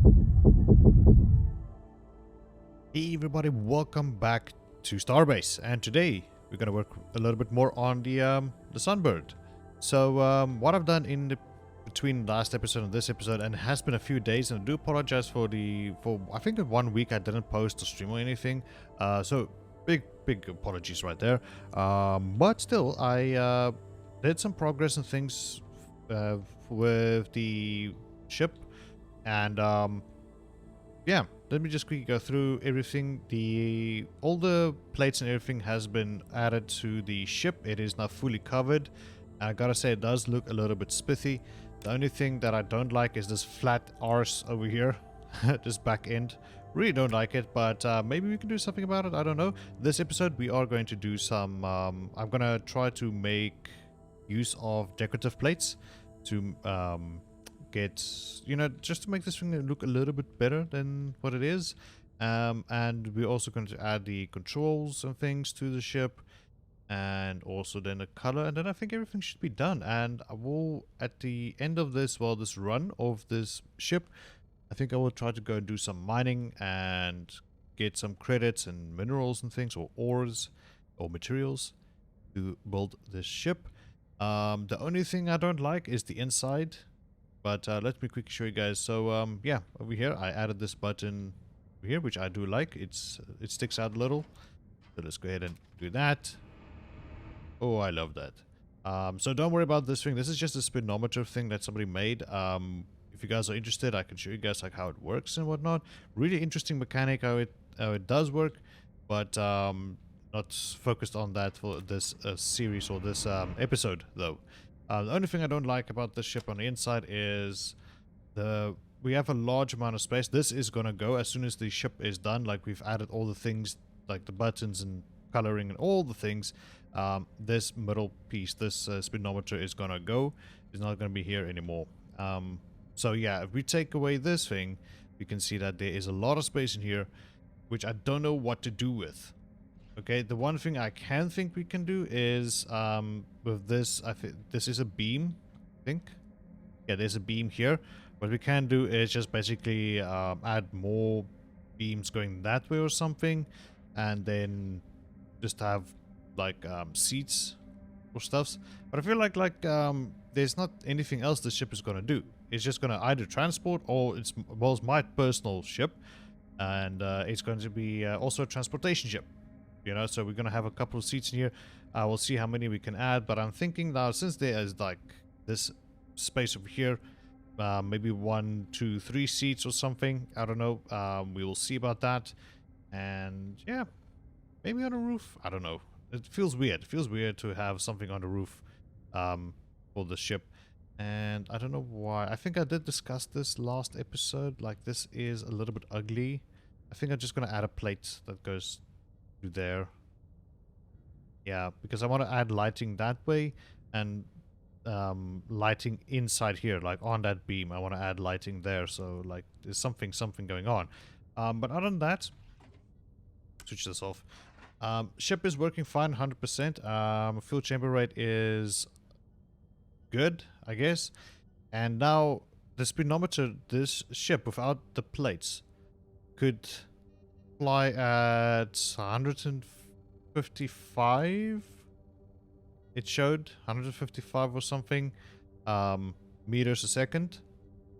Hey everybody, welcome back to Starbase, and today we're gonna work a little bit more on the Sunbird. So what I've done in the between last episode and this episode, and it has been a few days, and I do apologize for I think in 1 week I didn't post or stream or anything. So big apologies right there. But still, I did some progress and things with the ship, and yeah, let me just quickly go through everything. All the plates and everything has been added to the ship. It is now fully covered. I gotta say, it does look a little bit spiffy. The only thing that I don't like is this flat arse over here, this back end. Really don't like it, but maybe we can do something about it. I don't know. This episode we are going to do some. I'm gonna try to make use of decorative plates to get, just to make this thing look a little bit better than what it is. And we're also going to add the controls and things to the ship, and also then a color, and then I think everything should be done. And I will, at the end of this, this run of this ship, I think I will try to go and do some mining and get some credits and minerals and things, or ores or materials to build this ship. The only thing I don't like is the inside. But let me quickly show you guys. So yeah, over here I added this button over here, which I do like. It sticks out a little. So let's go ahead and do that. Oh, I love that. So don't worry about this thing. This is just a speedometer thing that somebody made. If you guys are interested, I can show you guys like how it works and whatnot. Really interesting mechanic how it does work, but not focused on that for this series or this episode though. The only thing I don't like about this ship on the inside is we have a large amount of space. This is gonna go as soon as the ship is done. Like, we've added all the things, like the buttons and coloring and all the things. This middle piece, this speedometer, is gonna go. It's not gonna be here anymore. So yeah, if we take away this thing, you can see that there is a lot of space in here, which I don't know what to do with. Okay, the one thing I can think we can do is with this, I think this is a beam, I think. Yeah, there's a beam here. What we can do is just basically add more beams going that way or something, and then just have like seats or stuffs. But I feel like there's not anything else the ship is gonna do. It's just gonna either transport, or it's my personal ship, and it's going to be also a transportation ship. So we're gonna have a couple of seats in here. We'll see how many we can add, but I'm thinking now, since there is like this space over here, maybe 1, 2, 3 seats or something. I don't know. We will see about that. And yeah, maybe on a roof. I don't know. It feels weird. It feels weird to have something on the roof for the ship. And I don't know why. I think I did discuss this last episode. Like, this is a little bit ugly. I think I'm just gonna add a plate that goes there. Yeah, because I want to add lighting that way, and lighting inside here, like on that beam. I want to add lighting there, so like there's something going on. But other than that, switch this off. Ship is working fine, 100%. Fuel chamber rate is good, I guess. And now the speedometer, this ship without the plates could fly at 155. It showed 155 or something meters a second,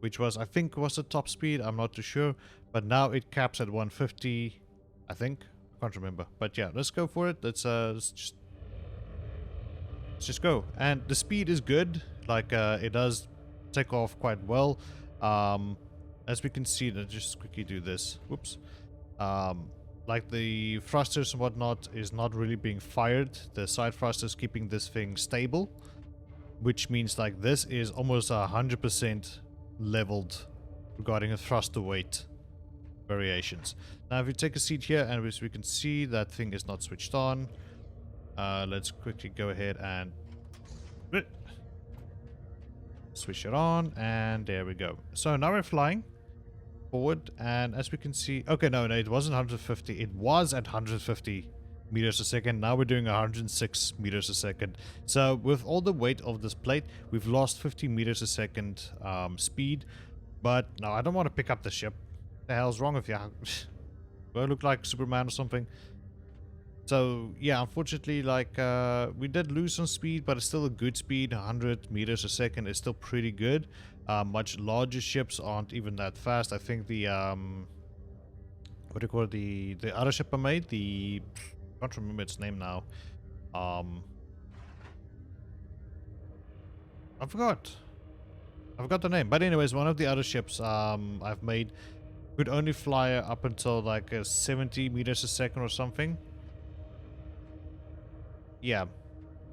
which was, I think, was the top speed. I'm not too sure, but now it caps at 150, I think. I can't remember, but yeah, let's go for it. Let's just go. And the speed is good. Like, it does take off quite well. As we can see, let's just quickly do this. Whoops. Like, the thrusters and whatnot is not really being fired. The side thrusters keeping this thing stable, which means like this is almost 100% leveled regarding a thruster weight variations. Now if you take a seat here, and as we can see, that thing is not switched on. Let's quickly go ahead and switch it on, and there we go. So now we're flying forward, and as we can see, okay, no, it wasn't 150. It was at 150 meters a second. Now we're doing 106 meters a second. So with all the weight of this plate, we've lost 50 meters a second speed. But no, I don't want to pick up the ship. What the hell's wrong with you? Do I look like Superman or something? So yeah, unfortunately, like we did lose some speed, but it's still a good speed. 100 meters a second is still pretty good. Much larger ships aren't even that fast. I think the what do you call it? The other ship I made, the I can't remember its name now. Um, I forgot. I forgot the name. But anyways, one of the other ships I've made could only fly up until like 70 meters a second or something. Yeah.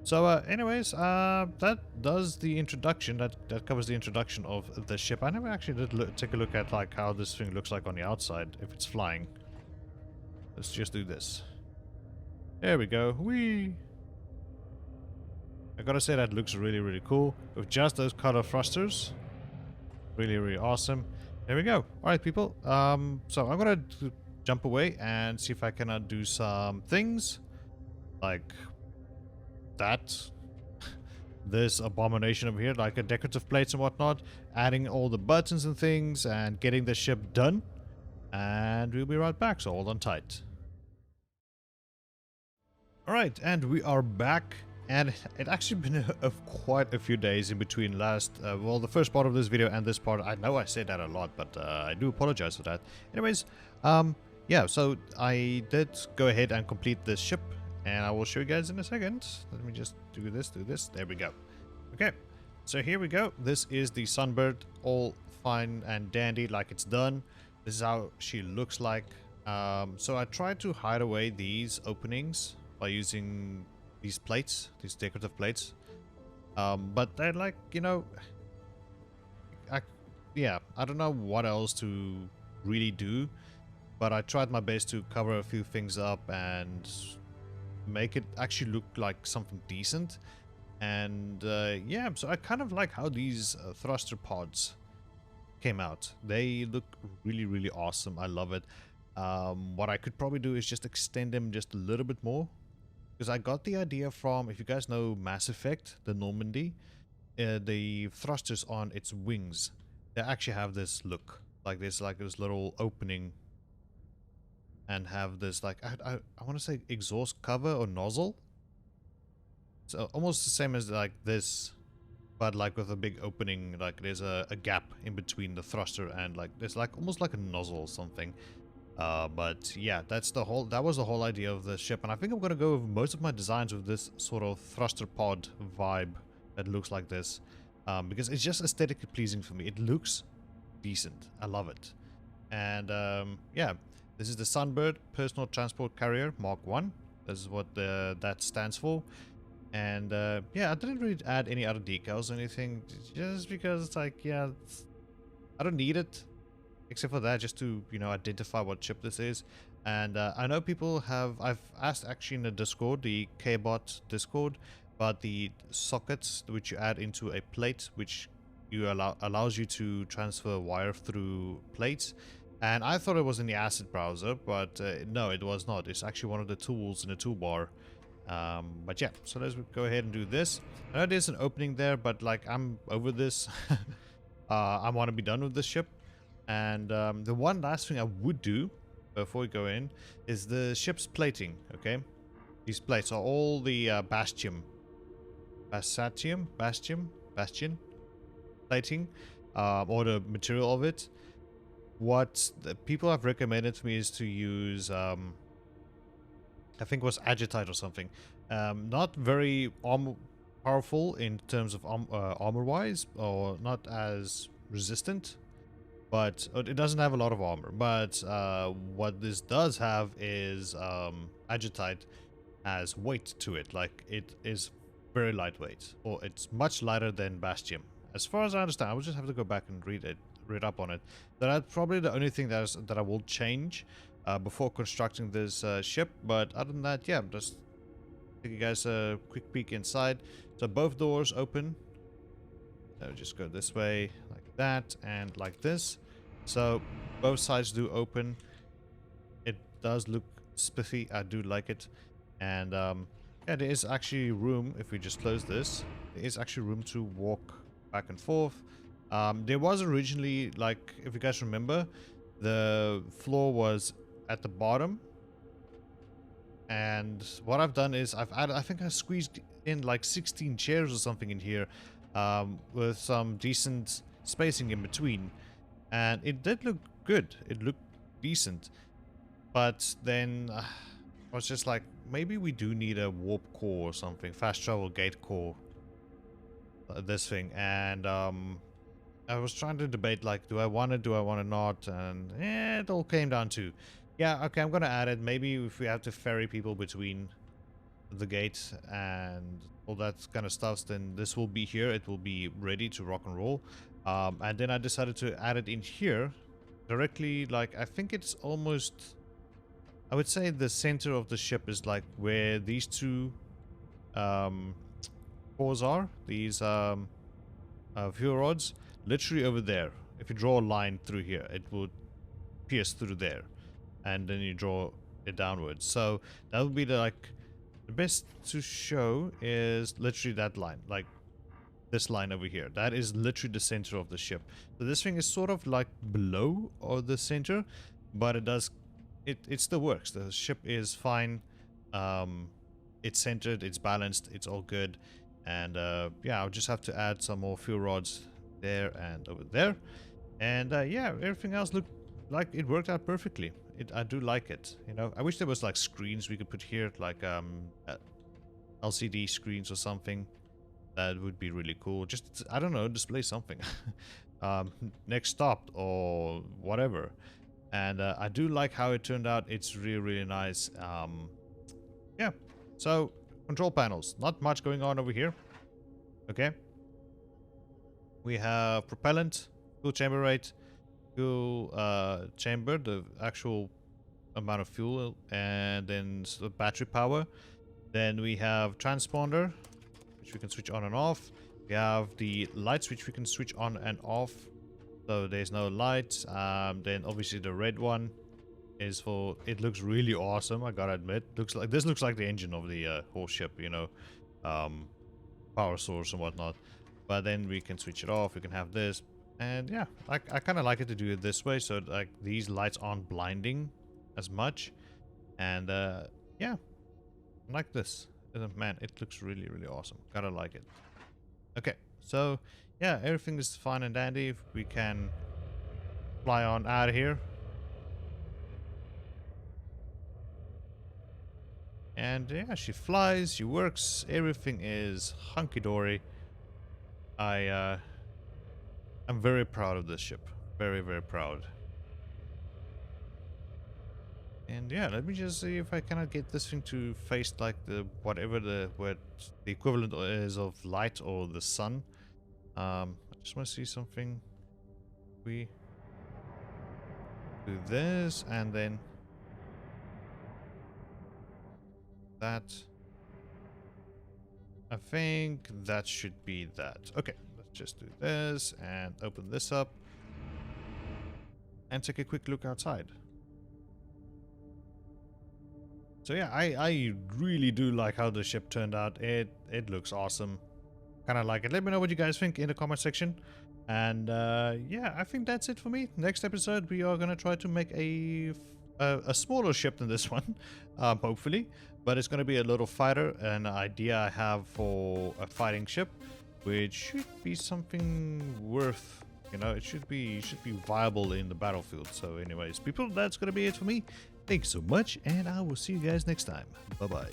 So anyways, that does the introduction. That covers the introduction of the ship. I never actually did take a look at like how this thing looks like on the outside if it's flying. Let's just do this. There we go. Whee! I gotta say that looks really, really cool with just those color thrusters. Really, really awesome. There we go. All right, people. So I'm gonna jump away and see if I can do some things like that. This abomination over here, like a decorative plates and whatnot, adding all the buttons and things and getting the ship done. And we'll be right back, so hold on tight. Alright, and we are back. And it actually been quite a few days in between last, well, the first part of this video and this part. I know I said that a lot, but I do apologize for that. Anyways, yeah, so I did go ahead and complete this ship. And I will show you guys in a second. Let me just do this. There we go. Okay, so here we go. This is the Sunbird, all fine and dandy, like it's done. This is how she looks like. So I tried to hide away these openings by using these plates, these decorative plates. But they're like, you know, yeah, I don't know what else to really do. But I tried my best to cover a few things up and make it actually look like something decent. And yeah, so I kind of like how these thruster pods came out. They look really, really awesome. I love it. What I could probably do is just extend them just a little bit more, because I got the idea from, if you guys know Mass Effect, the Normandy, the thrusters on its wings, they actually have this look like this little opening, and have this like I want to say exhaust cover or nozzle. So almost the same as like this, but like with a big opening, like there's a gap in between the thruster and like there's like almost like a nozzle or something. But yeah, that was the whole idea of the ship, and I think I'm gonna go with most of my designs with this sort of thruster pod vibe that looks like this, because it's just aesthetically pleasing for me. It looks decent. I love it. And yeah, this is the Sunbird Personal Transport Carrier Mark 1. This is what that stands for. And yeah, I didn't really add any other decals or anything, just because it's like, yeah, I don't need it, except for that, just to, you know, identify what ship this is. And I know people have, I've asked actually in the Discord, the KBot Discord, about the sockets which you add into a plate, which allows you to transfer wire through plates. And I thought it was in the asset browser, but no, it was not. It's actually one of the tools in the toolbar. But yeah, so let's go ahead and do this. I know there's an opening there, but like I'm over this. I want to be done with this ship. And the one last thing I would do before we go in is the ship's plating. Okay, these plates are all the bastion plating, or the material of it. What the people have recommended to me is to use, I think it was Agitite or something. Not very powerful in terms of armor-wise, or not as resistant, but it doesn't have a lot of armor. But what this does have is Agitite has weight to it. Like, it is very lightweight, or it's much lighter than Bastion. As far as I understand, I will just have to go back and read up on it. That's probably the only thing that I will change before constructing this ship. But other than that, yeah, just give you guys a quick peek inside. So both doors open. So just go this way, like that, and like this. So both sides do open. It does look spiffy. I do like it. And yeah, there is actually room, if we just close this, there is actually room to walk back and forth. There was originally, like, if you guys remember, the floor was at the bottom, and what I've done is I've added, I think I squeezed in like 16 chairs or something in here, with some decent spacing in between, and it did look good. It looked decent, but then I was just like, maybe we do need a warp core or something, fast travel gate core, this thing, and I was trying to debate, like, do I want it, do I want it not, and it all came down to, yeah, okay, I'm gonna add it. Maybe if we have to ferry people between the gate and all that kind of stuff, then this will be here. It will be ready to rock and roll. And then I decided to add it in here directly, like, I think it's almost, I would say the center of the ship is like where these two cores are, these fuel rods, literally over there. If you draw a line through here, it would pierce through there, and then you draw it downwards. So that would be the best to show is literally that line, like this line over here. That is literally the center of the ship. So this thing is sort of like below or the center, but it still works. The ship is fine. It's centered, it's balanced, it's all good. And yeah, I'll just have to add some more fuel rods there and over there. And yeah, everything else looked like it worked out perfectly. I do like it. You know, I wish there was like screens we could put here, like LCD screens or something. That would be really cool. Just, I don't know, display something. Next stop or whatever. And I do like how it turned out. It's really, really nice. Yeah. So, control panels. Not much going on over here. Okay. We have propellant, fuel chamber rate, fuel chamber, the actual amount of fuel, and then battery power. Then we have transponder, which we can switch on and off. We have the lights, which we can switch on and off. So there's no lights. Then obviously the red one is for, it looks really awesome, I gotta admit. This looks like the engine of the whole ship, you know, power source and whatnot. But then we can switch it off. We can have this, and yeah, I kind of like it to do it this way, so like these lights aren't blinding as much. And yeah, I like this. Man, it looks really, really awesome. Gotta like it. Okay, so yeah, everything is fine and dandy. We can fly on out of here. And yeah, she flies, she works, everything is hunky-dory. I'm very proud of this ship. Very, very proud. And yeah, let me just see if I cannot get this thing to face like the whatever the equivalent is of light or the sun. I just want to see something. We do this and then that. I think that should be that. Okay, let's just do this and open this up and take a quick look outside. So yeah, I really do like how the ship turned out. It looks awesome. Kind of like it. Let me know what you guys think in the comment section. And yeah, I think that's it for me. Next episode, we are gonna try to make a smaller ship than this one, hopefully. But it's gonna be a little fighter, an idea I have for a fighting ship, which should be something worth, you know, it should be viable in the battlefield. So anyways, people, that's gonna be it for me. Thanks so much, and I will see you guys next time. Bye bye.